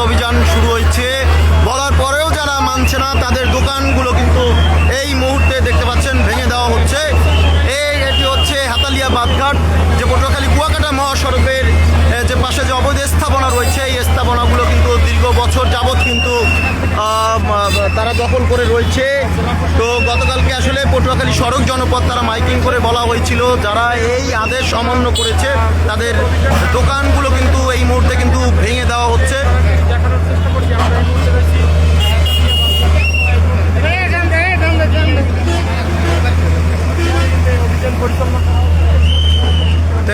অভিযান শুরু হয়েছে, বলার পরেও যারা মানছে না তাদের দোকানগুলো কিন্তু এই মুহূর্তে দেখতে পাচ্ছেন ভেঙে দেওয়া হচ্ছে। এটি হচ্ছে হাতালিয়া বাঁধঘাট, যে পটুয়াখালী কুয়াকাটা মহাসড়কের যে পাশে যে অবৈধ স্থাপনা রয়েছে, এই স্থাপনাগুলো কিন্তু দীর্ঘ বছর যাবৎ কিন্তু তারা দখল করে রয়েছে। তো গতকালকে আসলে পটুয়াখালী সড়ক জনপদ তারা মাইকিং করে বলা হয়েছিল যারা এই আদেশ অমান্য করেছে তাদের দোকানগুলো কিন্তু এই মুহূর্তে কিন্তু ভেঙে দেওয়া হচ্ছে।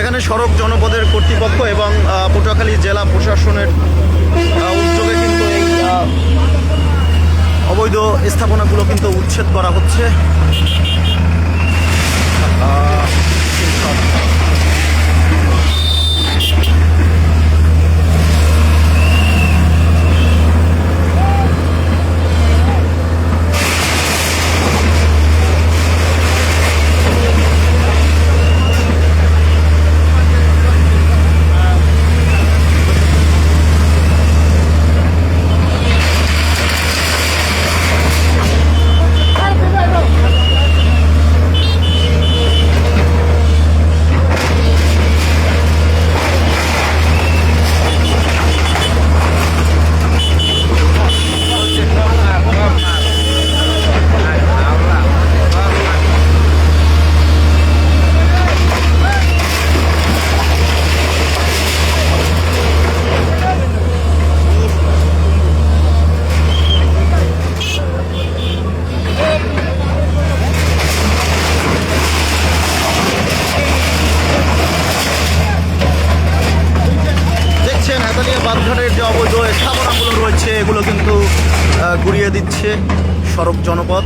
এখানে সড়ক জনপদের কর্তৃপক্ষ এবং পটুয়াখালী জেলা প্রশাসনের উদ্যোগে কিন্তু এই অবৈধ স্থাপনাগুলো কিন্তু উচ্ছেদ করা হচ্ছে। বাঁধঘাটের যে অবৈধ স্থাপনাগুলো রয়েছে এগুলো কিন্তু ঘুরিয়ে দিচ্ছে সড়ক জনপদ।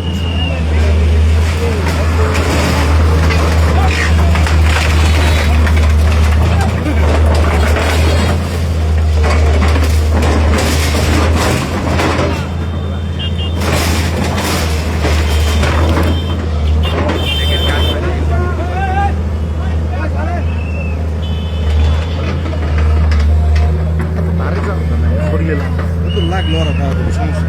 লাগলো আর সমস্যা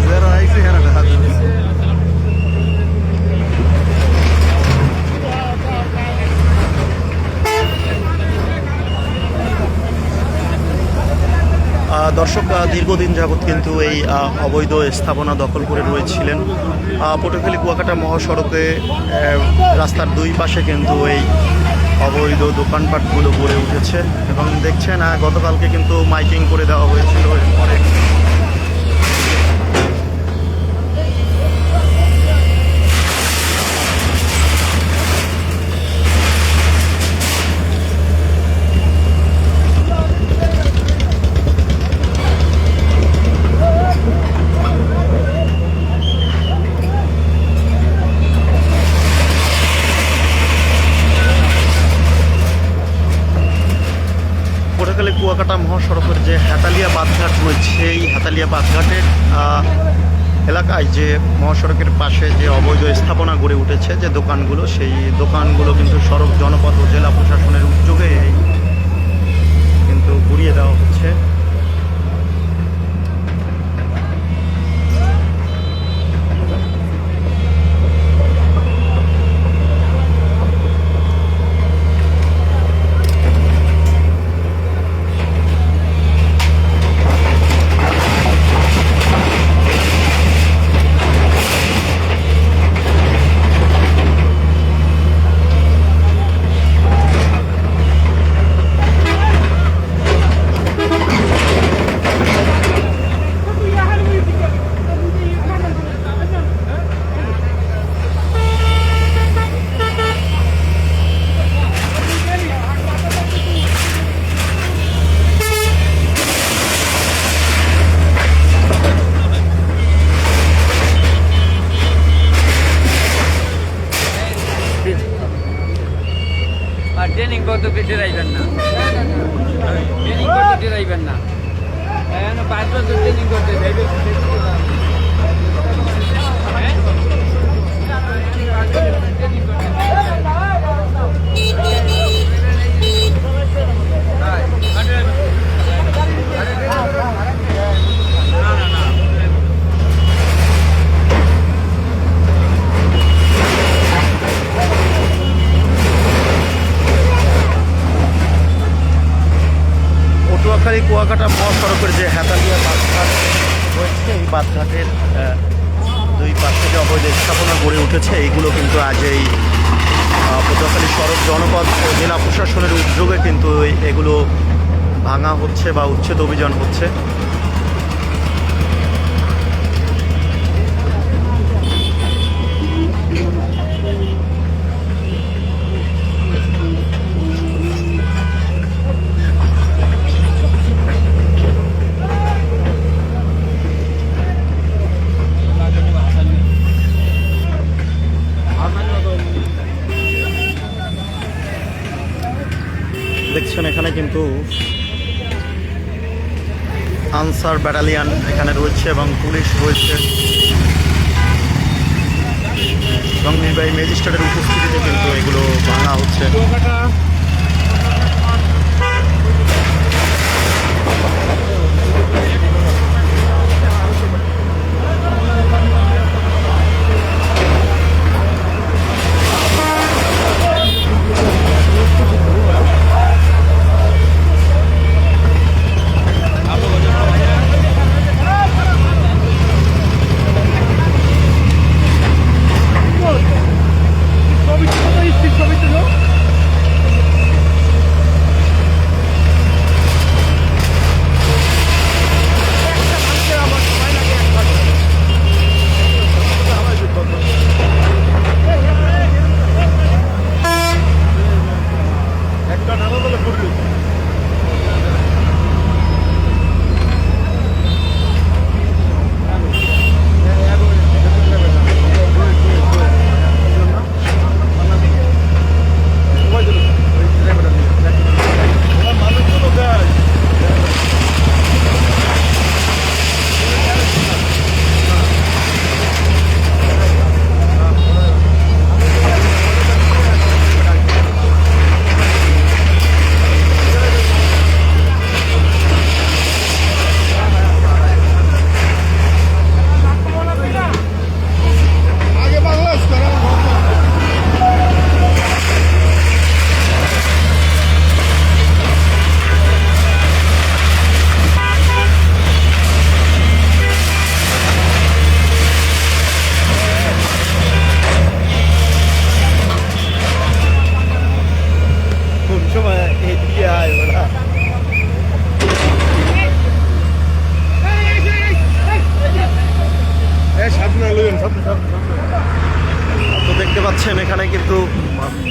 যারা আইসে হ্যাঁ হাত দর্শক দীর্ঘদিন যাবৎ কিন্তু এই অবৈধ স্থাপনা দখল করে রয়েছিলেন। পটুয়াখালী কুয়াকাটা মহাসড়কে রাস্তার দুই পাশে কিন্তু এই অবৈধ দোকানপাটগুলো গড়ে উঠেছে এবং দেখছেন গতকালকে কিন্তু মাইকিং করে দেওয়া হয়েছিল। অনেক কুয়াকাটা মহাসড়কের যে হাতালিয়া বাঁধঘাট রয়েছে, এই হাতালিয়া বাঁধঘাটের এলাকায় যে মহাসড়কের পাশে যে অবৈধ স্থাপনা গড়ে উঠেছে যে দোকানগুলো, সেই দোকানগুলো কিন্তু সড়ক জনপদ ও জেলা প্রশাসনের উদ্যোগে কিন্তু ঘুরিয়ে দেওয়া হচ্ছে। ট্রেনিং করতে পেটে রাখবেন না, ট্রেনিং করতে রাখবেন না, 5 বছর ট্রেনিং করতে কুয়াকাটা মহাসড়কের যে হেতালিয়া বাঁধঘাট রয়েছে, এই বাঁধঘাটের দুই পাশে যে অবৈধ স্থাপনা গড়ে উঠেছে, এইগুলো কিন্তু আজ এই পটুয়াখালী সড়ক জনপদ ও জেলা প্রশাসনের উদ্যোগে কিন্তু এগুলো ভাঙা হচ্ছে বা উচ্ছেদ অভিযান হচ্ছে। দেখছেন এখানে কিন্তু আনসার ব্যাটালিয়ান এখানে রয়েছে এবং পুলিশ রয়েছে এবং নির্বাহী ম্যাজিস্ট্রেটের উপস্থিতিতে কিন্তু এগুলো ভাঙা হচ্ছে। তো দেখতে পাচ্ছেন এখানে কিন্তু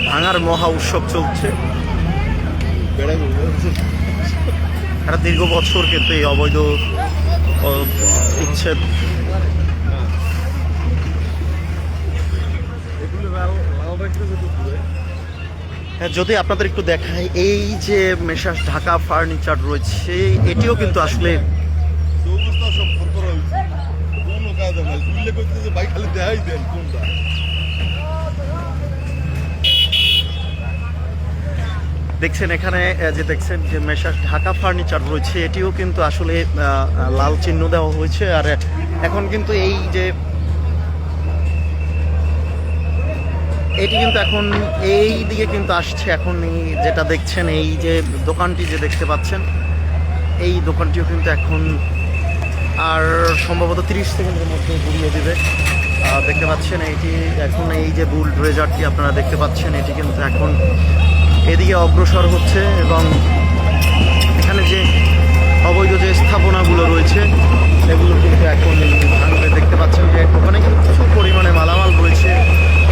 ভাঙার মহা উৎসব চলছে। একটা দীর্ঘ বছর কিন্তু এই অবৈধ উচ্ছেদ যদি আপনাদের একটু দেখাই, এই যে মেসার্স ঢাকা ফার্নিচার রয়েছে, এটিও কিন্তু আসলে দেখছেন এখানে যে দেখছেন যে মেসার্স ঢাকা ফার্নিচার রয়েছে, এটিও কিন্তু আসলে লাল চিহ্ন দেওয়া হয়েছে। আর এখন কিন্তু এই যে এটি কিন্তু এখন এই দিকে কিন্তু আসছে। এখন যেটা দেখছেন এই যে দোকানটি যে দেখতে পাচ্ছেন, এই দোকানটিও কিন্তু এখন আর সম্ভবত 30 সেকেন্ডের মধ্যে ঘুরিয়ে দেবে। দেখতে পাচ্ছেন এইটি এখন এই যে বুল ড্রেজারটি আপনারা দেখতে পাচ্ছেন, এটি কিন্তু এখন এদিকে অগ্রসর হচ্ছে এবং এখানে যে অবৈধ যে স্থাপনাগুলো রয়েছে সেগুলো কিন্তু এখন ভাঙবে। দেখতে পাচ্ছেন যে ওখানে কিন্তু প্রচুর পরিমাণে মালামাল রয়েছে।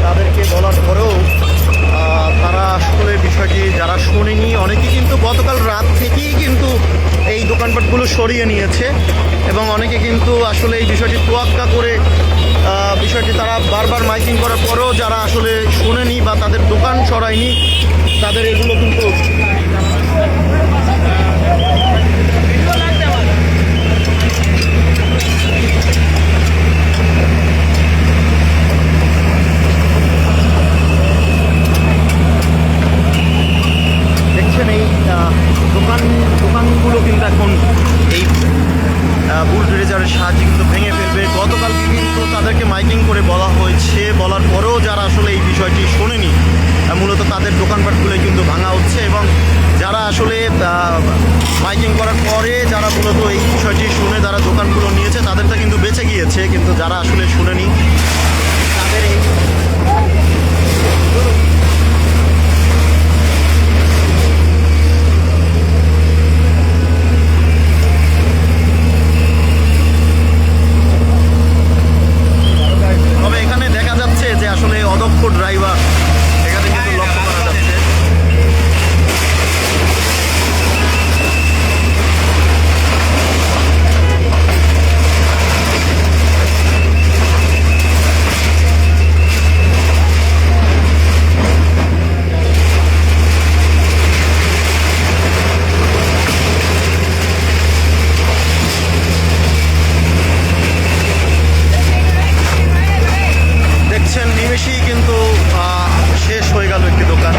তাদেরকে বলার পরেও তারা আসলে বিষয়টি যারা শোনেনি, অনেকেই কিন্তু গতকাল রাত থেকেই কিন্তু এই দোকানপাটগুলো সরিয়ে নিয়েছে এবং অনেকে কিন্তু আসলে এই বিষয়টি তোয়াক্কা করে বিষয়টি তারা বারবার মাইকিং করার পরেও যারা আসলে শোনেনি বা তাদের দোকান সরায়নি, তাদের এগুলো কিন্তু দেখছেন এই দোকানগুলো কিন্তু এখন এই বুল ড্রেজারের সাহায্যে কিন্তু ভেঙে ফেলবে। গতকাল কিন্তু তাদেরকে মাইকিং করে বলা হয়েছে, বলার পরেও যারা আসলে এই বিষয়টি শোনেনি মূলত তাদের দোকানপাটগুলো কিন্তু ভাঙা হচ্ছে। এবং যারা আসলে মাইকিং করার পরে যারা মূলত এই বিষয়টি শুনে যারা দোকানগুলো নিয়েছে তাদেরটা কিন্তু বেঁচে গিয়েছে, কিন্তু যারা আসলে শুনেনি তাদের এই তবে এখানে দেখা যাচ্ছে যে আসলে অদক্ষ ড্রাইভার এখানে কিন্তু লক্ষ্য করা যাচ্ছে। দেখছেন নিমেষেই কিন্তু শেষ হয়ে গেল একটি দোকান।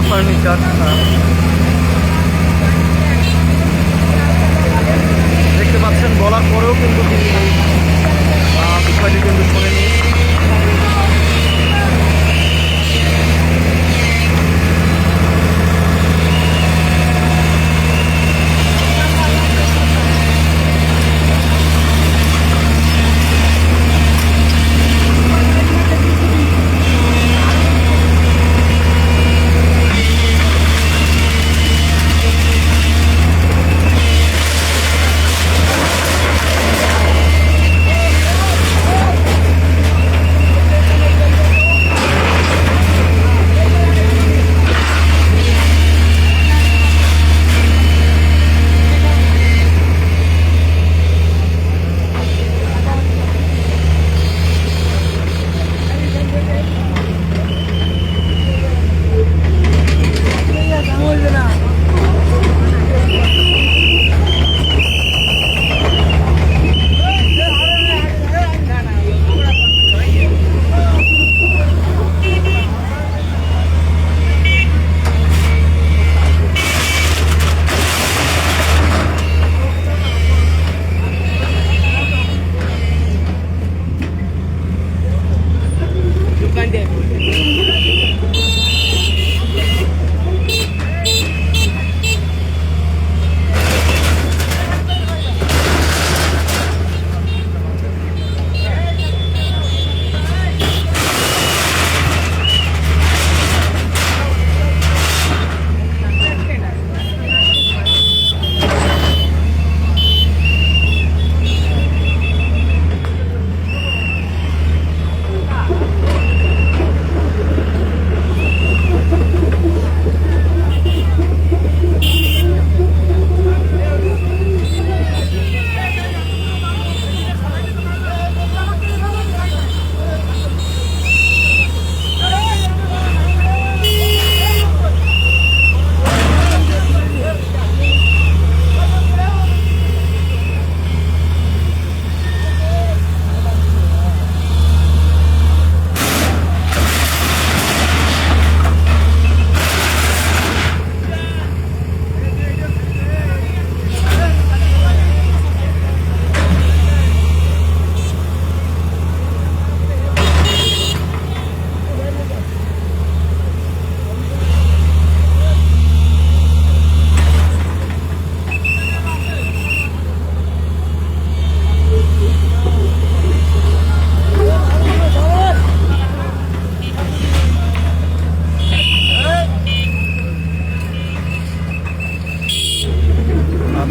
ফার্নিচার দেখতে পাচ্ছেন, বলার পরেও কিন্তু তিনি এই বিষয়টি কিন্তু শোনেনি।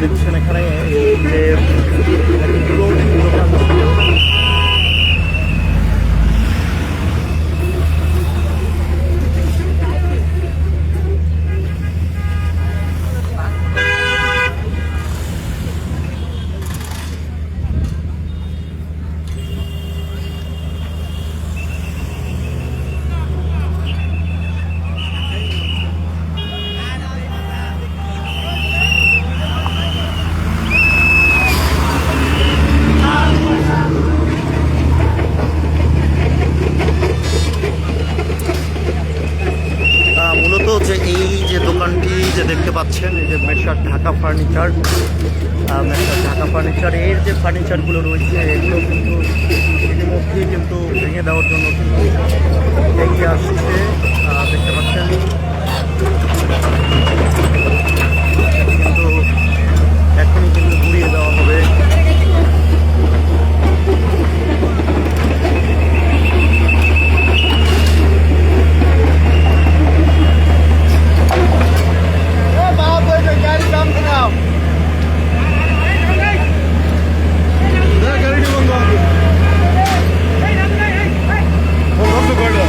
দেখছেন এখানে এই যে clothing দোকান ছিল। মূলত যে এই যে দোকানটি যে দেখতে পাচ্ছেন এই যে মেসার ঢাকা ফার্নিচার, মেসার ঢাকা ফার্নিচার এর যে ফার্নিচারগুলো রয়েছে এগুলো কিন্তু ইতিমধ্যেই কিন্তু ভেঙে দেওয়ার জন্য কিন্তু এগিয়ে আসছে। দেখতে পাচ্ছেন কিন্তু এখনই কিন্তু ঘুরিয়ে দেওয়া হবে। গাড়িটি বন্ধ হবে বন্ধ করলো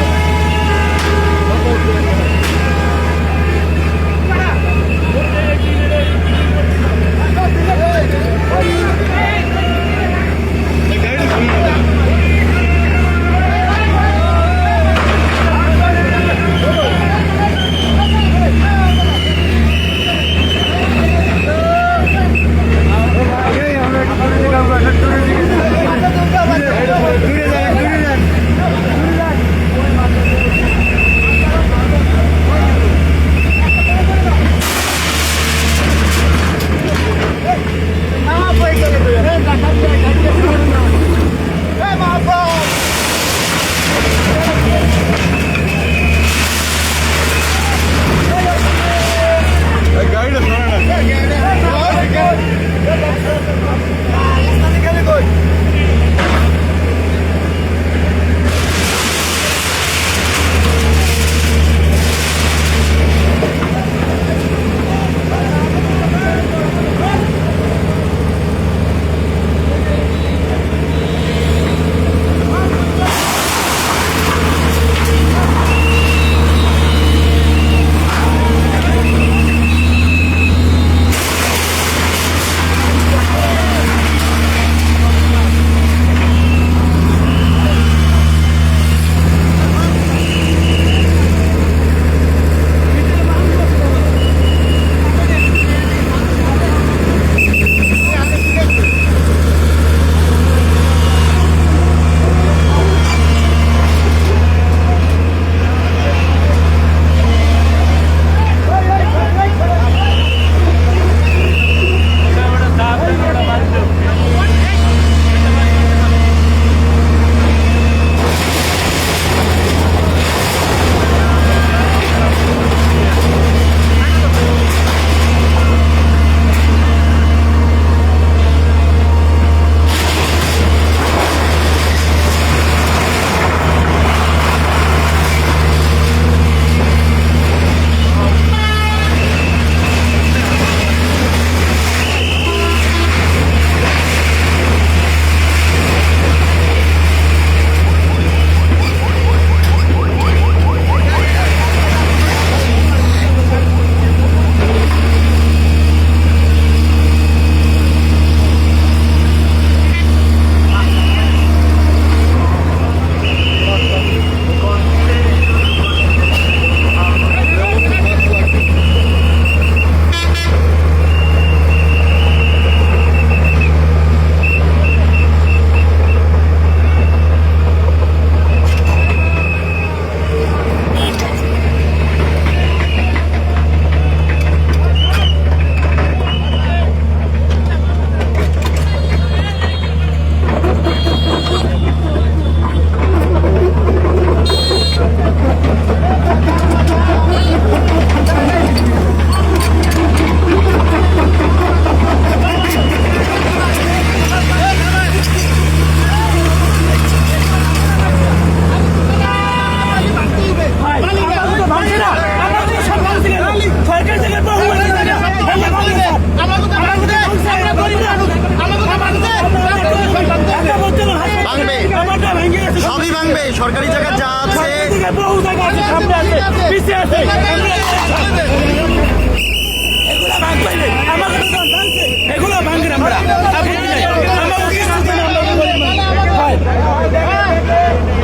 এগুলো ভাঙবে আমাকে তো ভাঙছে এগুলো ভাঙবে আমরা আপত্তি নাই আমাকে কিছু দেন আমরা গরিব মানুষ। হয়।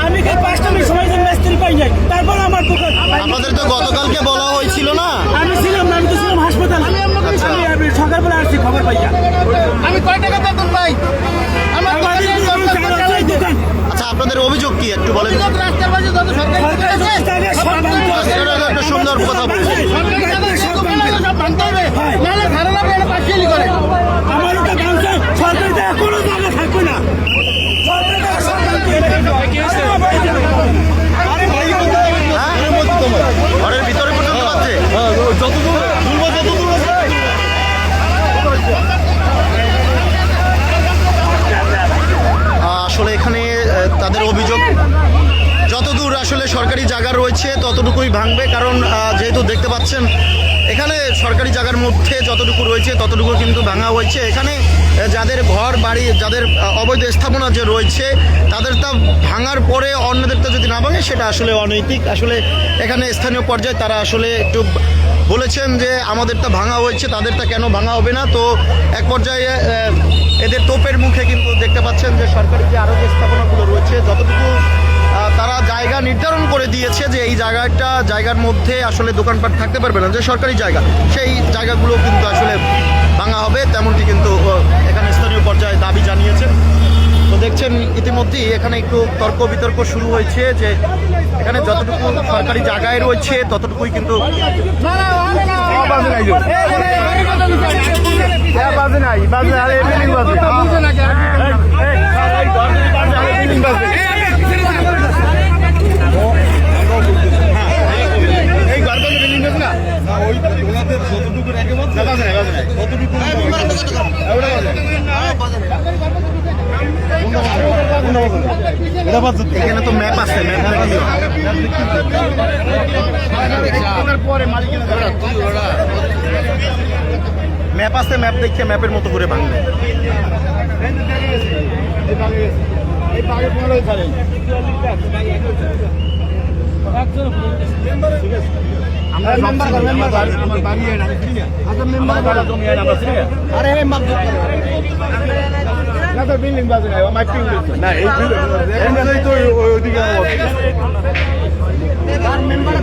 আমি কি 5টা মিনিট সময় জন্য মিস্ত্রি পাই নাই তারপর আমার দোকান আপনাদের তো গতকালকে বলা হয়েছিল না? আমি ছিলাম না, আমি তো ছিলাম হাসপাতালে আমি সকালবেলা আসছি খবর পাইয়া আমি কয় টাকা বেতন পাই? আমার আমাদের দোকান আচ্ছা, আপনাদের অভিযোগ কি একটু বলেন? রাস্তার পাশে যত সরকারি সরকারি সব ভাঙতে হবে। এটা তো একটা সুন্দর কথা বলছেন। সব ভাঙতে হবে, নাহলে ধারণা এটা পাঠিয়ে করে। আমার ওটা ভাঙছে সরকারি টাকা কোনো জায়গা থাকবে না সরকারি টাকা সব ভাঙতে হবে। হ্যাঁ? ঘরের ভিতরে পর্যন্ত আছে? আসলে এখানে তাদের অভিযোগ যতদূর আসলে সরকারি জায়গা রয়েছে ততটুকুই ভাঙবে, কারণ যেহেতু দেখতে পাচ্ছেন এখানে সরকারি জায়গার মধ্যে যতটুকু রয়েছে ততটুকু কিন্তু ভাঙা হয়েছে। এখানে যাদের ঘর বাড়ি, যাদের অবৈধ স্থাপনা যে রয়েছে তাদের তা ভাঙার পরে অন্যদেরটা যদি না ভাঙে সেটা আসলে অনৈতিক। আসলে এখানে স্থানীয় পর্যায়ে তারা আসলে একটু বলেছেন যে আমাদেরটা ভাঙা হয়েছে, তাদেরটা কেন ভাঙা হবে না। তো এক পর্যায়ে এদের তোপের মুখে কিন্তু দেখতে পাচ্ছেন যে সরকারি যে আরও যে স্থাপনাগুলো রয়েছে যতটুকু তারা জায়গা নির্ধারণ করে দিয়েছে যে এই জায়গার মধ্যে আসলে দোকানপাট থাকতে পারবে না, যে সরকারি জায়গা, সেই জায়গাগুলো কিন্তু আসলে ভাঙা হবে, তেমনটি কিন্তু এখানে স্থানীয় পর্যায়ে দাবি জানিয়েছেন। তো দেখছেন ইতিমধ্যেই এখানে একটু তর্ক বিতর্ক শুরু হয়েছে যে এখানে যতটুকু সরকারি জায়গায় রয়েছে ততটুকুই কিন্তু এখানে তো ম্যাপ আছে, ম্যাপ আছে, ম্যাপ দেখে ম্যাপের মতো করে ভাঙবে।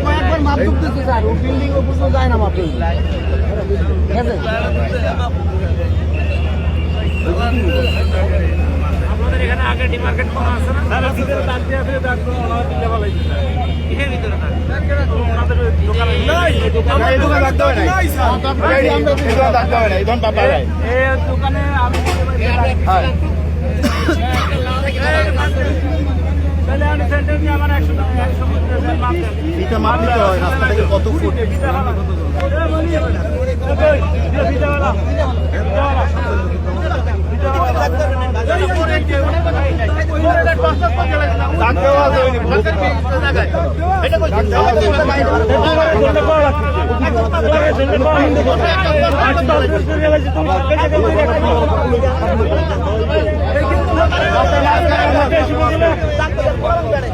কয়েকবার মাপ ঢুকতেছে স্যার, ও বিল্ডিং ও পর্যন্ত যায় না মাপ ঢুকতে। ঠিক আছে? আমাদের এখানে আগে ডিমার্কেট করা আছে না তারা ভিতরে দাঁত দিয়ে আছে দাঁত দিলে ভালো হইছে এর ভিতরে না আমাদের দোকানে এই দোকানে লাগতে হয় না এই দোকানে লাগতে হয় না এই দোকান পাপা যায় এই দোকানে আমি হ্যাঁ তাহলে আমি সেন্টার দিয়ে আমার 100 মাপ দেন এটা মাপ নিতে হয় রাস্তা থেকে কত ফুট।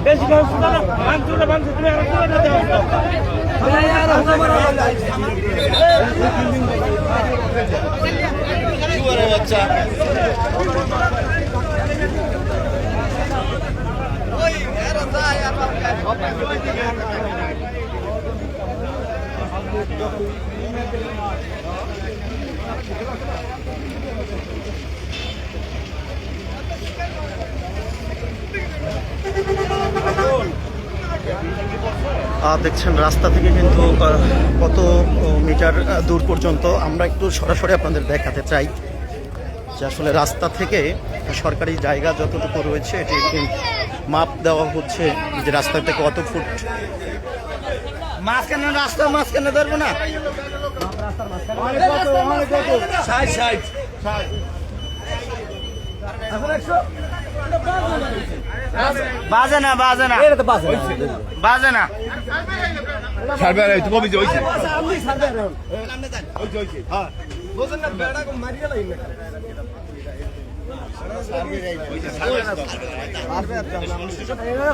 বেশি ভাঙছে তুমি বাচ্চা দেখছেন রাস্তা থেকে কিন্তু কত মিটার দূর পর্যন্ত আমরা একটু সরাসরি আপনাদের দেখাতে চাই যে আসলে রাস্তা থেকে সরকারি জায়গা যতটুকু রয়েছে এটি একটি মাপ দেওয়া হচ্ছে যে রাস্তা থেকে কত ফুট। মাঝখানে রাস্তা মাঝখানে ধরবো না বাজে না বাজে না বাজে না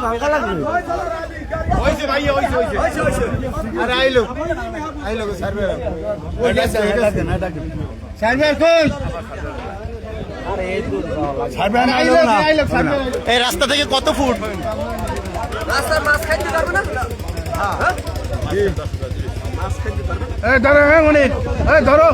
ভাঙা লাগবে আরে আইলো সার্ভে সার্ভে কই এই রাস্তা থেকে কত ফুট? ধরো মনির ধরো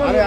আরে